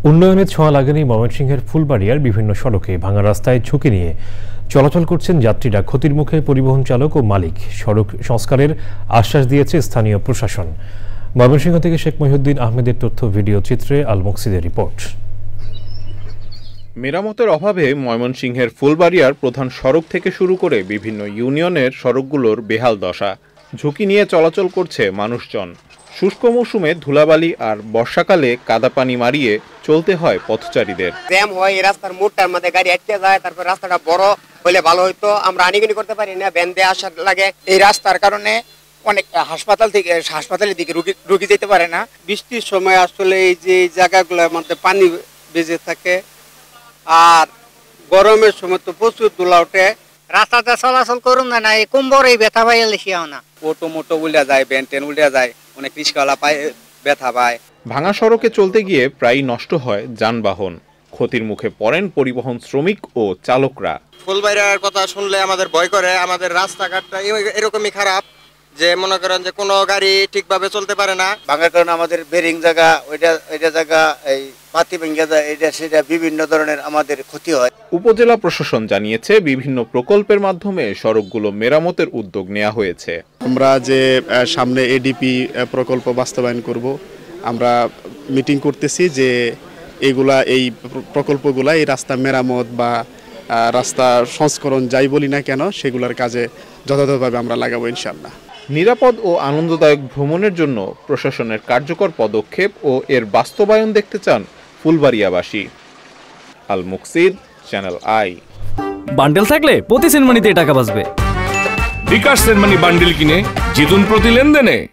উন্নয়নের ছোঁয়া লাগেনি ময়মনসিংহের ফুলবাড়িয়ার বিভিন্ন সড়কে ভাঙা রাস্তায় ঝুঁকি নিয়ে চলাচল করছেন যাত্রীরা। ক্ষতির মুখে পরিবহন চালক ও মালিক। সড়ক সংস্কারের আশ্বাস দিয়েছে স্থানীয় প্রশাসন। ময়মনসিংহ থেকে শেখ মহিউদ্দিন আহমেদের তথ্য ভিডিও চিত্রে আল মুকসিদের রিপোর্ট। মেরামতের অভাবে ময়মনসিংহের ফুলবাড়িয়ার প্রধান সড়ক থেকে শুরু করে বিভিন্ন ইউনিয়নের সড়কগুলোর বেহাল দশা। ঝুঁকি নিয়ে চলাচল করছে মানুষজন। শুষ্ক মৌসুমে ধুলাবালি আর বর্ষাকালে কাদা পানি মারিয়ে চলতে হয় পথচারীদের। জ্যাম হয়, এই রাস্তার মোড়টার মধ্যে গাড়ি আটকে যায়। তারপর রাস্তাটা বড় হলে ভালো হইতো, আমরা আনিগিনি করতে পারি না, ভ্যান দিয়ে আসার লাগে। এই রাস্তার কারণে অনেক হাসপাতালের দিকে রুগী যেতে পারে না। বৃষ্টির সময় আসলে এই যে জায়গাগুলোর মধ্যে পানি বেজে থাকে, আর গরমের সময় তো প্রচুর ধুলা ওঠে। রাস্তাতে চলাচল করুন না, এই কুম্বর এই ব্যথা পাই এলেছিও না। অটো মোটো উল্টা যায়, ভ্যান ট্রেন উল্টা যায়, অনেক রিক্সাওয়ালা পায় ব্যথা পায়। ভাঙা সড়কে চলতে গিয়ে প্রায় নষ্ট হয় যানবাহন। ক্ষতির মুখে পড়েন পরিবহন শ্রমিক ও চালকরা। ফুলবাড়িয়ার কথা শুনলে আমাদের ভয় করে। আমাদের রাস্তাঘাটটা এরকমই খারাপ যে মনে করেন যে কোনো গাড়ি ঠিকভাবে চলতে পারে না। ভাঙার কারণে আমাদের বেরিং জায়গা ওইটা জায়গা এই পাতি ভেঙে যায়, এটা সেটা বিভিন্ন ধরনের আমাদের ক্ষতি হয়। উপজেলা প্রশাসন জানিয়েছে বিভিন্ন প্রকল্পের মাধ্যমে সড়কগুলো মেরামতের উদ্যোগ নেওয়া হয়েছে। আমরা যে সামনে এডিপি প্রকল্প বাস্তবায়ন করব, আমরা মিটিং করতেছি যে এই প্রকল্পগুলা এই রাস্তা মেরামত বা রাস্তা সংস্করণ যাই বলি না কেন সেগুলোর কাজে যথাযথভাবে আমরা লাগাবো ইনশাআল্লাহ। নিরাপদ ও আনন্দদায়ক ভ্রমণের জন্য প্রশাসনের কার্যকর পদক্ষেপ ও এর বাস্তবায়ন দেখতে চান ফুলবাড়িয়াবাসী। আল মুকসিদ, চ্যানেল আই। বান্ডেল থাকলে প্রতি সেনমানিতে টাকা বাঁচবে। বিকাশ সেনমানি বান্ডেল কিনে জিতুন প্রতি লেনদেনে।